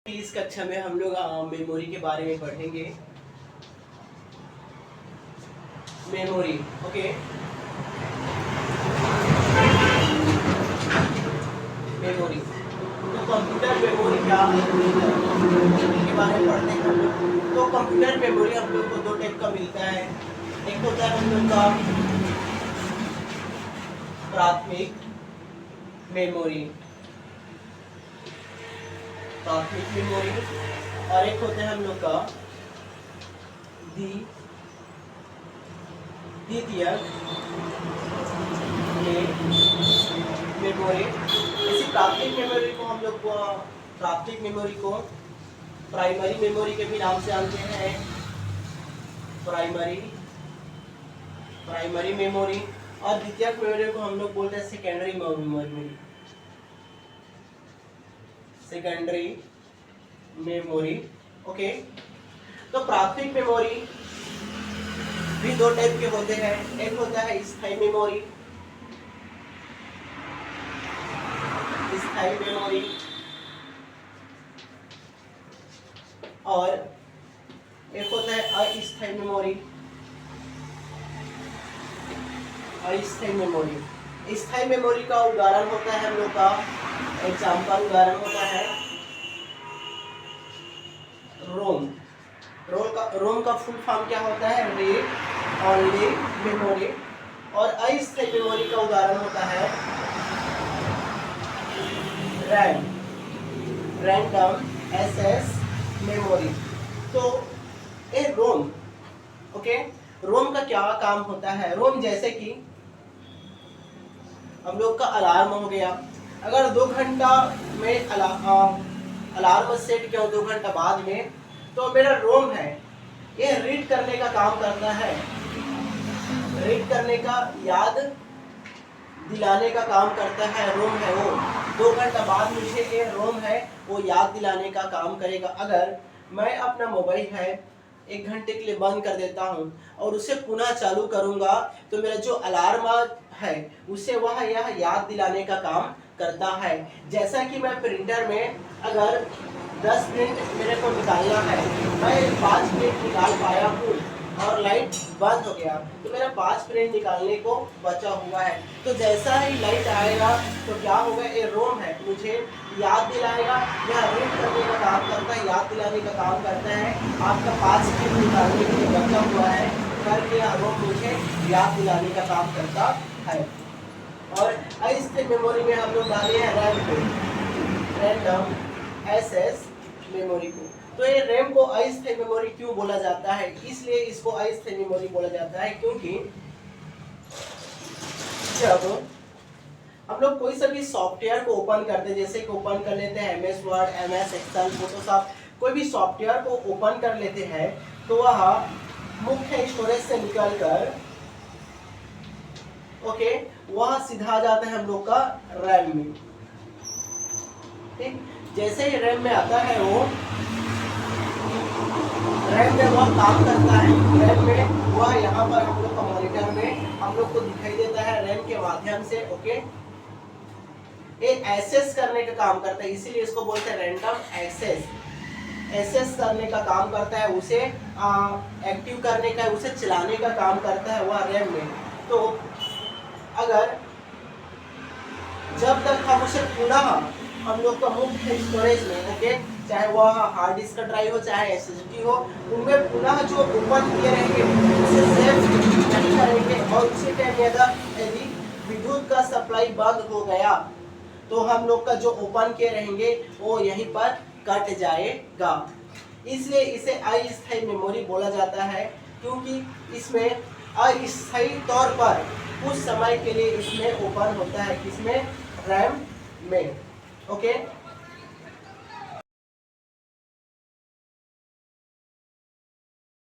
इस कक्षा में हम लोग मेमोरी के बारे में पढ़ेंगे। Memory, okay. मेमोरी तो कंप्यूटर मेमोरी क्या है के बारे में पढ़ते हैं हम लोग। तो कंप्यूटर मेमोरी हम लोग को दो टाइप का मिलता है। एक होता है हम लोग का प्राथमिक मेमोरी, प्राथमिक मेमोरी, और एक होता है हम लोग का द्वितीयक मेमोरी। इसी प्राथमिक मेमोरी को प्राइमरी मेमोरी के भी नाम से जानते हैं। Primary memory. और द्वितीयक मेमोरी को हम लोग बोलते हैं secondary memory. Secondary memory, okay. तो प्राथमिक मेमोरी भी दो टाइप के होते हैं। एक होता है स्थायी मेमोरी, और एक होता है अस्थायी मेमोरी। स्थायी मेमोरी का उदाहरण होता है हम लोग का उदाहरण होता है रोम। रोम का फुल फॉर्म क्या होता है? Read only memory. और अस्थायी मेमोरी का उदाहरण होता है रैम, रैंडम एक्सेस मेमोरी। तो ये रोम, ओके। रोम का क्या काम होता है? रोम जैसे कि हम लोग का अलार्म हो गया। अगर 2 घंटा में अलार्म सेट किया 2 घंटा बाद में, तो मेरा रोम है ये रीड करने का काम करता है। रीड करने का, याद दिलाने का काम करता है। रोम है वो 2 घंटा बाद मुझे ये रोम है वो याद दिलाने का काम करेगा। अगर मैं अपना मोबाइल है 1 घंटे के लिए बंद कर देता हूँ और उसे पुनः चालू करूँगा, तो मेरा जो अलार्म है उसे वह यह याद दिलाने का काम करता है। जैसा कि मैं प्रिंटर में अगर 10 प्रिंट मेरे को निकालना है, मैं 5 प्रिंट निकाल पाया हूँ और लाइट बंद हो गया, तो मेरा 5 प्रिंट निकालने को बचा हुआ है। तो जैसा ही लाइट आएगा तो क्या होगा? ये रोम है मुझे याद दिलाएगा। यह रीड करने का काम करता है, याद दिलाने का काम करता है। आपका 5 प्रिंट निकालने के लिए बचा हुआ है करके यह रोम मुझे याद दिलाने का काम करता है। और अस्थायी मेमोरी में हम लोग डाले हैं रैम को, रैंडम एक्सेस मेमोरी को। तो ये रैम को अस्थायी मेमोरी क्यों बोला जाता है? इसलिए इसको अस्थायी मेमोरी बोला जाता है क्योंकि जब हम लोग कोई सा भी सॉफ्टवेयर को ओपन करते हैं, जैसे कि ओपन कर लेते हैं MS word, MS Excel, Photoshop, कोई भी सॉफ्टवेयर को ओपन कर लेते हैं, तो वह मुख्य स्टोरेज से निकलकर, ओके, वह सीधा जाता है हम लोग का रैम में। ठीक, जैसे ही रैम में आता है वो रैम में वह काम करता है। रैम में वह यहाँ पर हम लोग का मॉनिटर में हम लोग को दिखाई देता है रैम के माध्यम से, ओके। ये एक्सेस करने का काम करता है, इसीलिए इसको बोलते हैं रैंडम एक्सेस करने का काम करता है। उसे एक्टिव करने का, उसे चलाने का काम करता है वह रैम में। तो अगर जब तक हम उसे पुनः हम लोग का मुख्य स्टोरेज में, ओके, चाहे वह हार्ड डिस्क का ड्राइव हो चाहे SSD हो, उनमें पुनः जो ओपन किए रहेंगे उसे सेव नहीं करेंगे। और उसी टाइम यदि विद्युत का सप्लाई बंद हो गया तो हम लोग का जो ओपन किए रहेंगे वो यहीं पर कट जाएगा। इसलिए इसे अस्थायी मेमोरी बोला जाता है, क्योंकि इसमें अस्थायी तौर पर कुछ समय के लिए इसमें ओपन होता है। किसमें? रैम में, ओके।